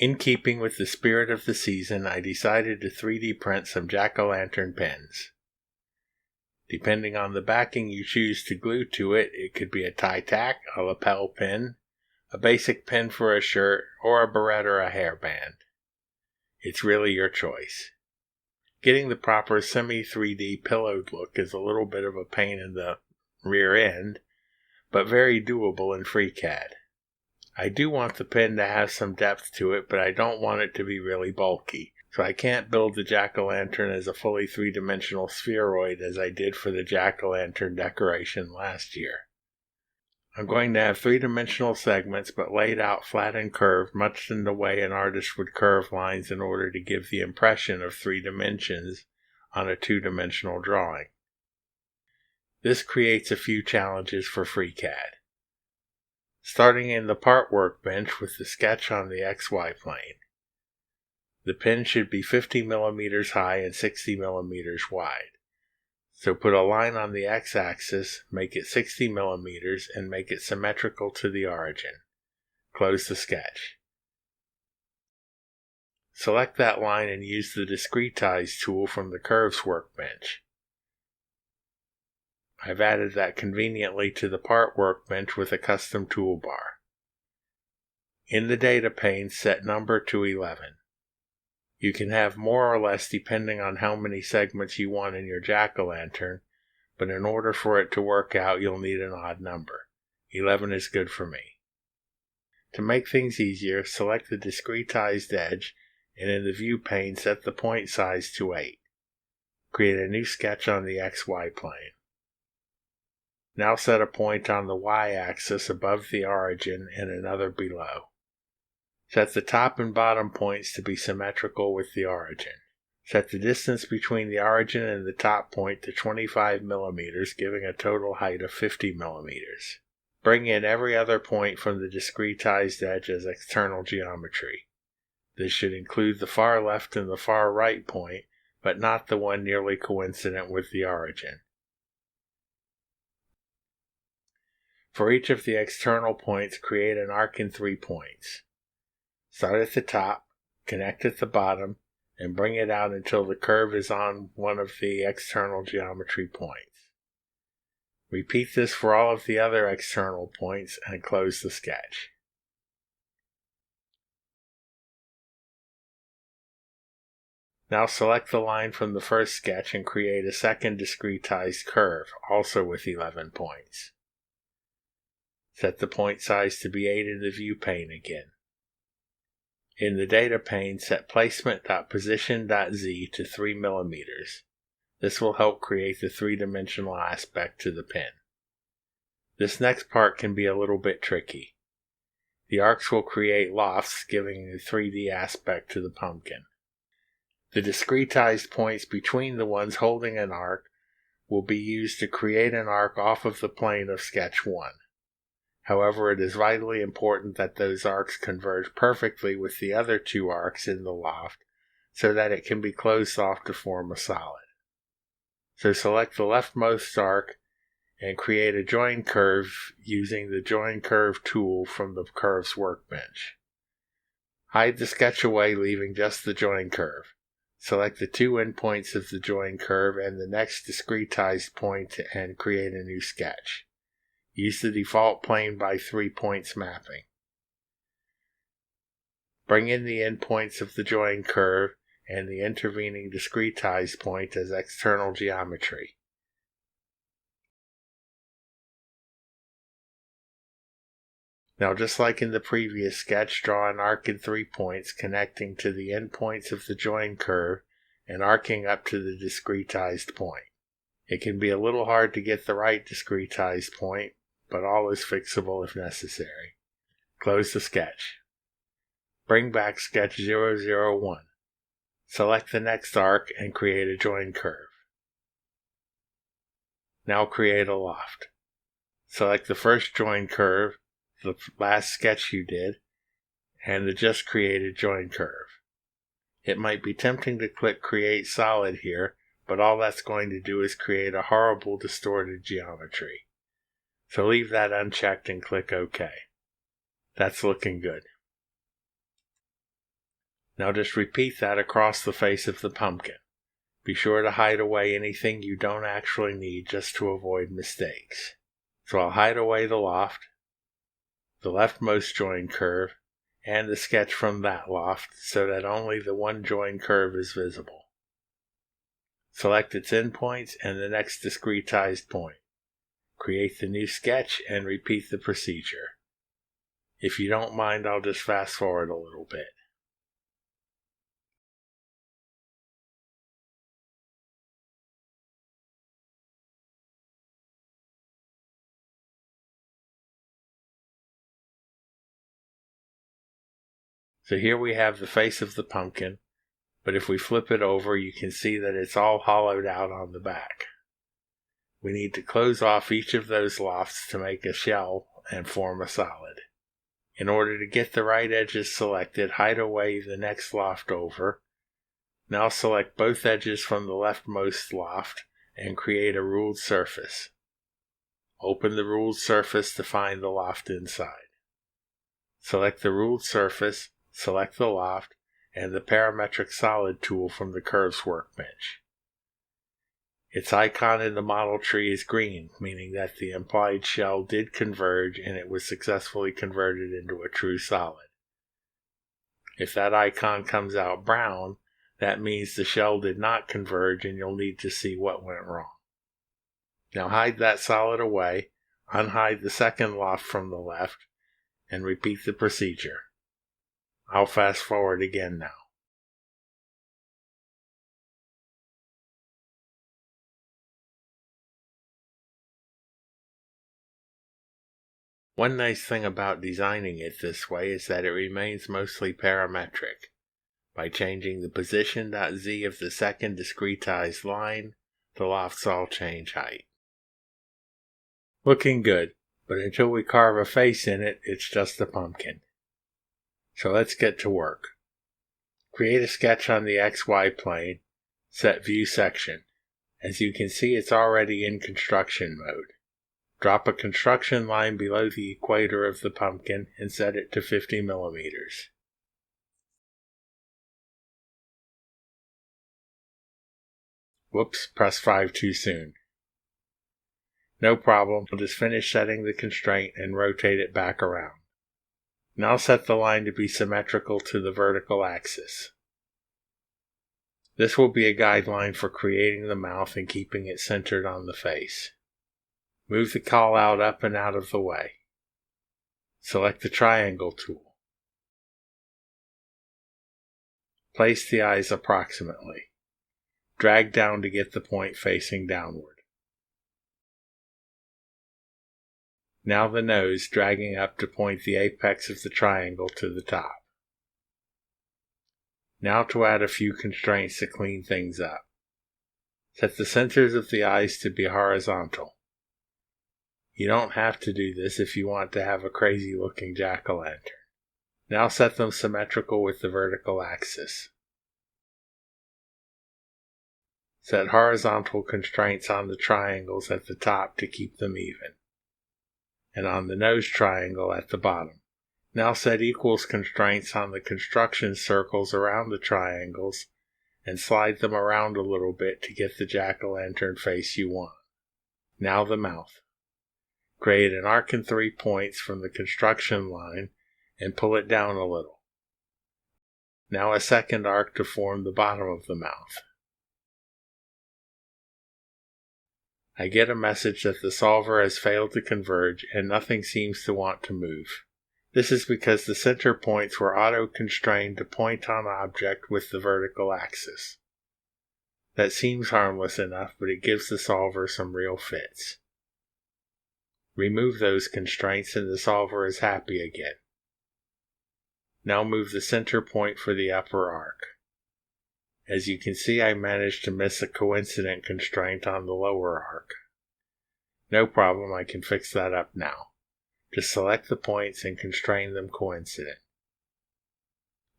In keeping with the spirit of the season, I decided to 3D print some jack-o'-lantern pins. Depending on the backing you choose to glue to it, it could be a tie tack, a lapel pin, a basic pin for a shirt, or a barrette or a hairband. It's really your choice. Getting the proper semi-3D pillowed look is a little bit of a pain in the rear end, but very doable in FreeCAD. I do want the pin to have some depth to it, but I don't want it to be really bulky, so I can't build the jack-o'-lantern as a fully three-dimensional spheroid as I did for the jack-o'-lantern decoration last year. I'm going to have three-dimensional segments, but laid out flat and curved, much in the way an artist would curve lines in order to give the impression of 3 dimensions on a 2-dimensional drawing. This creates a few challenges for FreeCAD. Starting in the part workbench with the sketch on the XY plane. The pin should be 50 millimeters high and 60 millimeters wide. So put a line on the x-axis, make it 60 millimeters, and make it symmetrical to the origin. Close the sketch. Select that line and use the Discretize tool from the Curves workbench. I've added that conveniently to the part workbench with a custom toolbar. In the data pane, set number to 11. You can have more or less depending on how many segments you want in your jack-o'-lantern, but in order for it to work out, you'll need an odd number. 11 is good for me. To make things easier, select the discretized edge, and in the view pane, set the point size to 8. Create a new sketch on the XY plane. Now set a point on the y-axis above the origin and another below. Set the top and bottom points to be symmetrical with the origin. Set the distance between the origin and the top point to 25 millimeters, giving a total height of 50 millimeters. Bring in every other point from the discretized edge as external geometry. This should include the far left and the far right point, but not the one nearly coincident with the origin. For each of the external points, create an arc in 3 points. Start at the top, connect at the bottom, and bring it out until the curve is on one of the external geometry points. Repeat this for all of the other external points and close the sketch. Now select the line from the first sketch and create a second discretized curve, also with 11 points. Set the point size to be 8 in the view pane again. In the data pane, set placement.position.z to 3 millimeters. This will help create the three-dimensional aspect to the pin. This next part can be a little bit tricky. The arcs will create lofts, giving the 3D aspect to the pumpkin. The discretized points between the ones holding an arc will be used to create an arc off of the plane of sketch 1. However, it is vitally important that those arcs converge perfectly with the other 2 arcs in the loft so that it can be closed off to form a solid. So select the leftmost arc and create a join curve using the Join Curve tool from the Curves workbench. Hide the sketch away, leaving just the join curve. Select the 2 endpoints of the join curve and the next discretized point and create a new sketch. Use the default plane by 3 points mapping. Bring in the endpoints of the join curve and the intervening discretized point as external geometry. Now, just like in the previous sketch, draw an arc in 3 points connecting to the endpoints of the join curve and arcing up to the discretized point. It can be a little hard to get the right discretized point, but all is fixable if necessary. Close the sketch. Bring back sketch 001. Select the next arc and create a join curve. Now create a loft. Select the first join curve, the last sketch you did, and the just created join curve. It might be tempting to click Create Solid here, but all that's going to do is create a horrible distorted geometry. So leave that unchecked and click OK. That's looking good. Now just repeat that across the face of the pumpkin. Be sure to hide away anything you don't actually need just to avoid mistakes. So I'll hide away the loft, the leftmost join curve, and the sketch from that loft so that only the one join curve is visible. Select its endpoints and the next discretized point. Create the new sketch and repeat the procedure. If you don't mind, I'll just fast forward a little bit. So here we have the face of the pumpkin, but if we flip it over, you can see that it's all hollowed out on the back. We need to close off each of those lofts to make a shell and form a solid. In order to get the right edges selected, hide away the next loft over. Now select both edges from the leftmost loft and create a ruled surface. Open the ruled surface to find the loft inside. Select the ruled surface, select the loft, and the parametric solid tool from the Curves workbench. Its icon in the model tree is green, meaning that the implied shell did converge and it was successfully converted into a true solid. If that icon comes out brown, that means the shell did not converge and you'll need to see what went wrong. Now hide that solid away, unhide the second loft from the left, and repeat the procedure. I'll fast forward again now. One nice thing about designing it this way is that it remains mostly parametric. By changing the position.z of the second discretized line, the lofts all change height. Looking good, but until we carve a face in it, it's just a pumpkin. So let's get to work. Create a sketch on the XY plane, set view section. As you can see, it's already in construction mode. Drop a construction line below the equator of the pumpkin and set it to 50 millimeters. Whoops, press 5 too soon. No problem, I'll just finish setting the constraint and rotate it back around. Now set the line to be symmetrical to the vertical axis. This will be a guideline for creating the mouth and keeping it centered on the face. Move the callout up and out of the way. Select the triangle tool. Place the eyes approximately. Drag down to get the point facing downward. Now the nose, dragging up to point the apex of the triangle to the top. Now to add a few constraints to clean things up. Set the centers of the eyes to be horizontal. You don't have to do this if you want to have a crazy looking jack-o'-lantern. Now set them symmetrical with the vertical axis. Set horizontal constraints on the triangles at the top to keep them even, and on the nose triangle at the bottom. Now set equals constraints on the construction circles around the triangles and slide them around a little bit to get the jack-o'-lantern face you want. Now the mouth. Create an arc in 3 points from the construction line and pull it down a little. Now a second arc to form the bottom of the mouth. I get a message that the solver has failed to converge and nothing seems to want to move. This is because the center points were auto-constrained to point on object with the vertical axis. That seems harmless enough, but it gives the solver some real fits. Remove those constraints and the solver is happy again. Now move the center point for the upper arc. As you can see, I managed to miss a coincident constraint on the lower arc. No problem, I can fix that up now. Just select the points and constrain them coincident.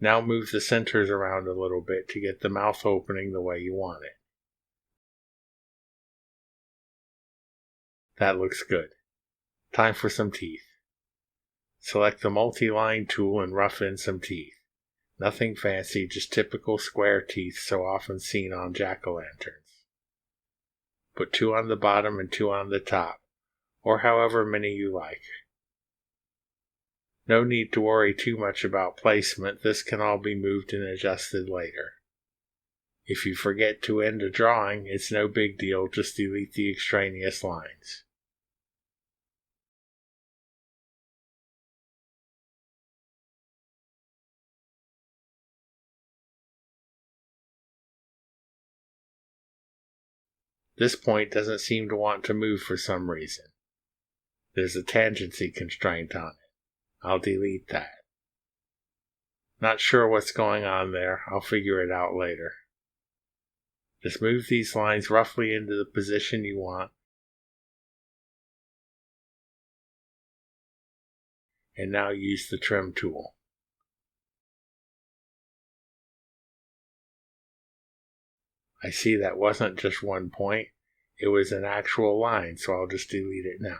Now move the centers around a little bit to get the mouth opening the way you want it. That looks good. Time for some teeth. Select the multi-line tool and rough in some teeth. Nothing fancy, just typical square teeth so often seen on jack-o'-lanterns. Put 2 on the bottom and 2 on the top, or however many you like. No need to worry too much about placement, this can all be moved and adjusted later. If you forget to end a drawing, it's no big deal, just delete the extraneous lines. This point doesn't seem to want to move for some reason. There's a tangency constraint on it. I'll delete that. Not sure what's going on there, I'll figure it out later. Just move these lines roughly into the position you want, and now use the trim tool. I see that wasn't just one point, it was an actual line, so I'll just delete it now.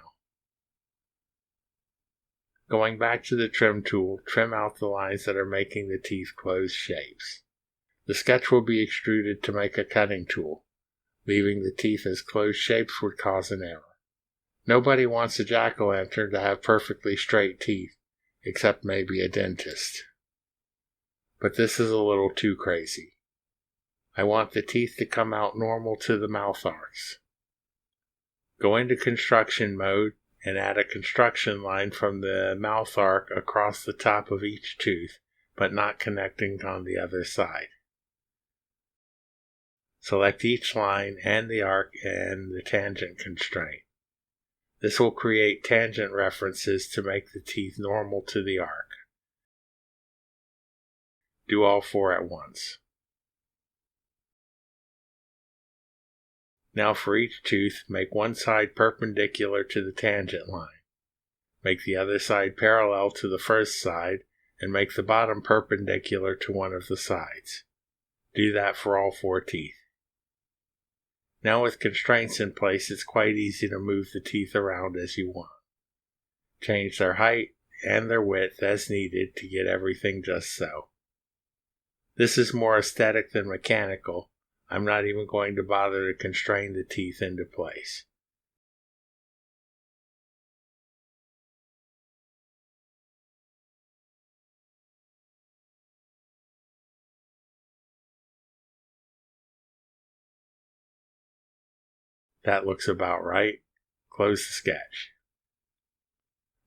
Going back to the trim tool, trim out the lines that are making the teeth closed shapes. The sketch will be extruded to make a cutting tool. Leaving the teeth as closed shapes would cause an error. Nobody wants a jack-o'-lantern to have perfectly straight teeth, except maybe a dentist. But this is a little too crazy. I want the teeth to come out normal to the mouth arcs. Go into construction mode and add a construction line from the mouth arc across the top of each tooth, but not connecting on the other side. Select each line and the arc and the tangent constraint. This will create tangent references to make the teeth normal to the arc. Do all 4 at once. Now for each tooth, make one side perpendicular to the tangent line. Make the other side parallel to the first side, and make the bottom perpendicular to one of the sides. Do that for all 4 teeth. Now with constraints in place, it's quite easy to move the teeth around as you want. Change their height and their width as needed to get everything just so. This is more aesthetic than mechanical. I'm not even going to bother to constrain the teeth into place. That looks about right. Close the sketch.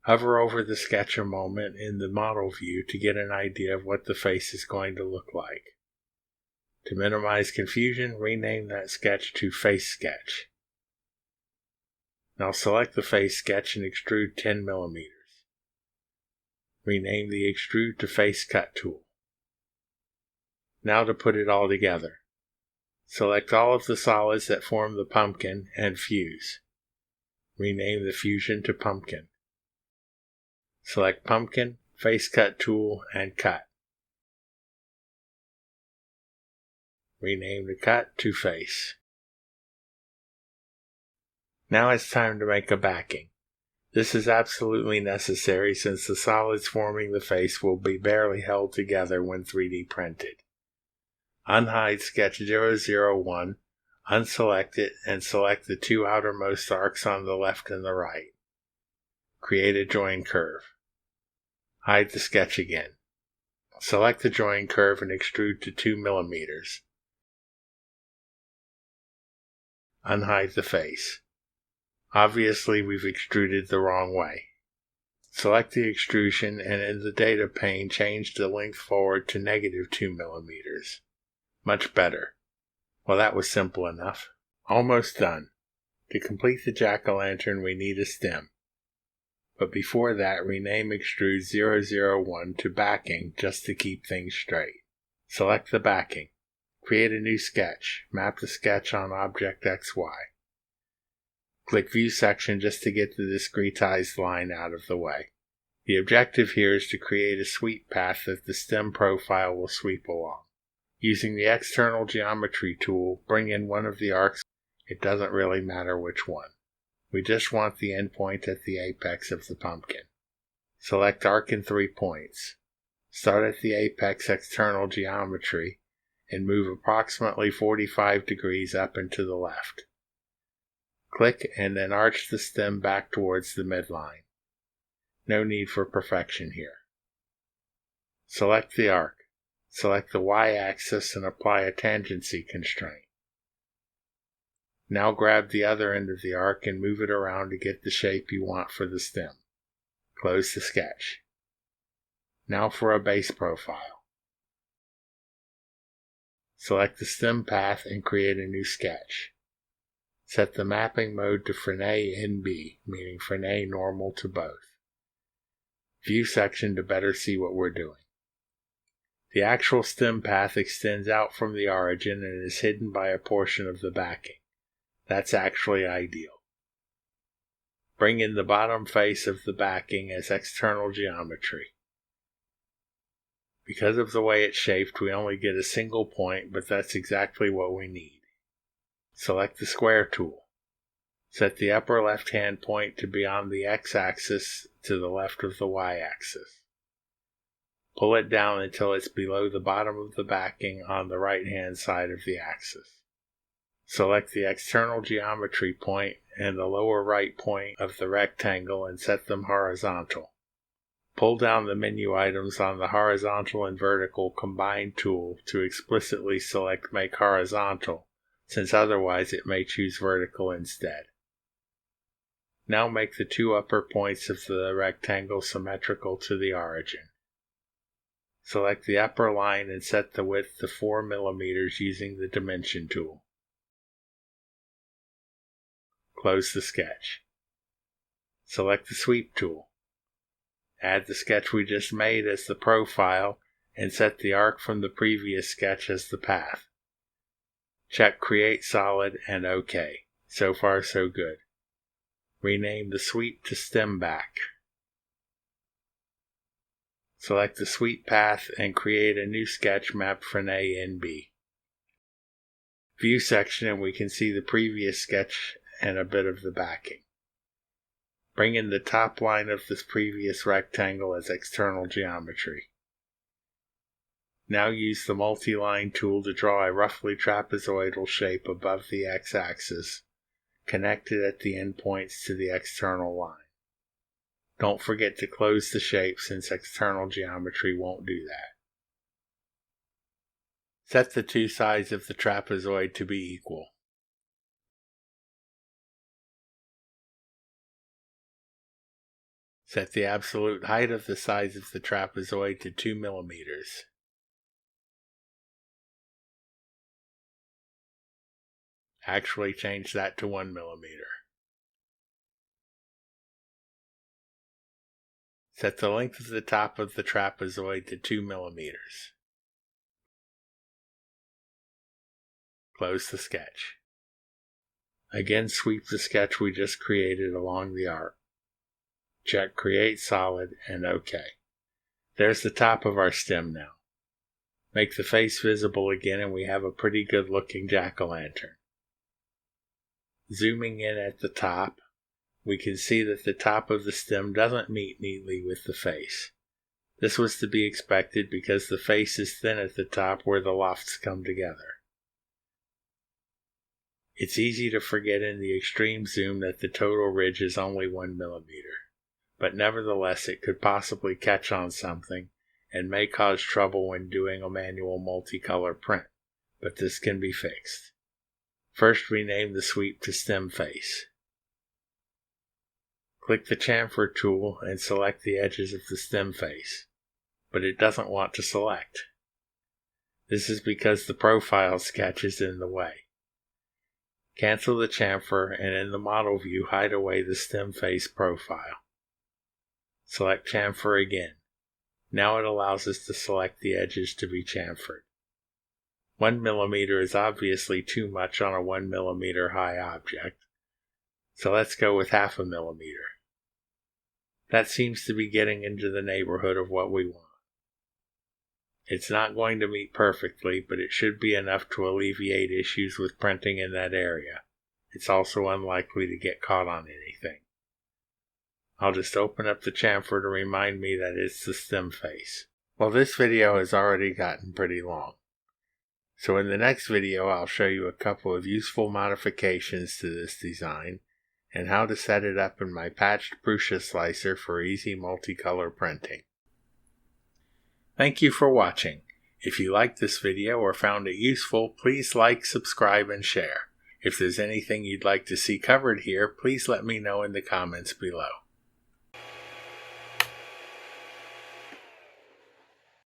Hover over the sketch a moment in the model view to get an idea of what the face is going to look like. To minimize confusion, rename that sketch to Face Sketch. Now select the face sketch and extrude 10 mm. Rename the Extrude to Face Cut tool. Now to put it all together. Select all of the solids that form the pumpkin and fuse. Rename the fusion to Pumpkin. Select Pumpkin, Face Cut tool, and Cut. Rename the cut to Face. Now it's time to make a backing. This is absolutely necessary since the solids forming the face will be barely held together when 3D printed. Unhide sketch 001, unselect it, and select the 2 outermost arcs on the left and the right. Create a join curve. Hide the sketch again. Select the join curve and extrude to 2 mm. Unhide the face. Obviously, we've extruded the wrong way. Select the extrusion and in the data pane change the length forward to -2 mm. Much better. Well, that was simple enough. Almost done. To complete the jack-o'-lantern, we need a stem. But before that, rename Extrude 001 to Backing just to keep things straight. Select the backing. Create a new sketch. Map the sketch on Object XY. Click View Section just to get the discretized line out of the way. The objective here is to create a sweep path that the stem profile will sweep along. Using the External Geometry tool, bring in one of the arcs. It doesn't really matter which one. We just want the endpoint at the apex of the pumpkin. Select Arc in 3 points. Start at the apex external geometry and move approximately 45 degrees up and to the left. Click and then arch the stem back towards the midline. No need for perfection here. Select the arc. Select the y-axis and apply a tangency constraint. Now grab the other end of the arc and move it around to get the shape you want for the stem. Close the sketch. Now for a base profile. Select the stem path and create a new sketch. Set the mapping mode to Frenet NB, meaning Frenet normal to both. View section to better see what we're doing. The actual stem path extends out from the origin and is hidden by a portion of the backing. That's actually ideal. Bring in the bottom face of the backing as external geometry. Because of the way it's shaped, we only get a single point, but that's exactly what we need. Select the square tool. Set the upper left-hand point to be on the x-axis to the left of the y-axis. Pull it down until it's below the bottom of the backing on the right-hand side of the axis. Select the external geometry point and the lower right point of the rectangle and set them horizontal. Pull down the menu items on the horizontal and vertical combined tool to explicitly select Make Horizontal, since otherwise it may choose vertical instead. Now make the two upper points of the rectangle symmetrical to the origin. Select the upper line and set the width to 4 mm using the Dimension tool. Close the sketch. Select the Sweep tool. Add the sketch we just made as the profile and set the arc from the previous sketch as the path. Check Create Solid and OK. So far so good. Rename the sweep to Stem Back. Select the sweep path and create a new sketch map Frenet NB. View section and we can see the previous sketch and a bit of the backing. Bring in the top line of this previous rectangle as external geometry. Now use the multi-line tool to draw a roughly trapezoidal shape above the x-axis, connected at the endpoints to the external line. Don't forget to close the shape since external geometry won't do that. Set the two sides of the trapezoid to be equal. Set the absolute height of the sides of the trapezoid to 2 mm. Actually change that to 1 mm. Set the length of the top of the trapezoid to 2 mm. Close the sketch. Again, sweep the sketch we just created along the arc. Check Create Solid and OK. There's the top of our stem now. Make the face visible again and we have a pretty good looking jack-o'-lantern. Zooming in at the top, we can see that the top of the stem doesn't meet neatly with the face. This was to be expected because the face is thin at the top where the lofts come together. It's easy to forget in the extreme zoom that the total ridge is only 1 mm. But nevertheless it could possibly catch on something and may cause trouble when doing a manual multicolor print, but this can be fixed. First, rename the sweep to Stem Face. Click the chamfer tool and select the edges of the stem face, but it doesn't want to select. This is because the profile sketch is in the way. Cancel the chamfer and in the model view hide away the stem face profile. Select chamfer again. Now it allows us to select the edges to be chamfered. 1 mm is obviously too much on a 1 mm high object, so let's go with 0.5 mm. That seems to be getting into the neighborhood of what we want. It's not going to meet perfectly, but it should be enough to alleviate issues with printing in that area. It's also unlikely to get caught on anything. I'll just open up the chamfer to remind me that it's the stem face. Well, this video has already gotten pretty long. So in the next video, I'll show you a couple of useful modifications to this design and how to set it up in my patched Prusa slicer for easy multicolor printing. Thank you for watching. If you liked this video or found it useful, please like, subscribe, and share. If there's anything you'd like to see covered here, please let me know in the comments below.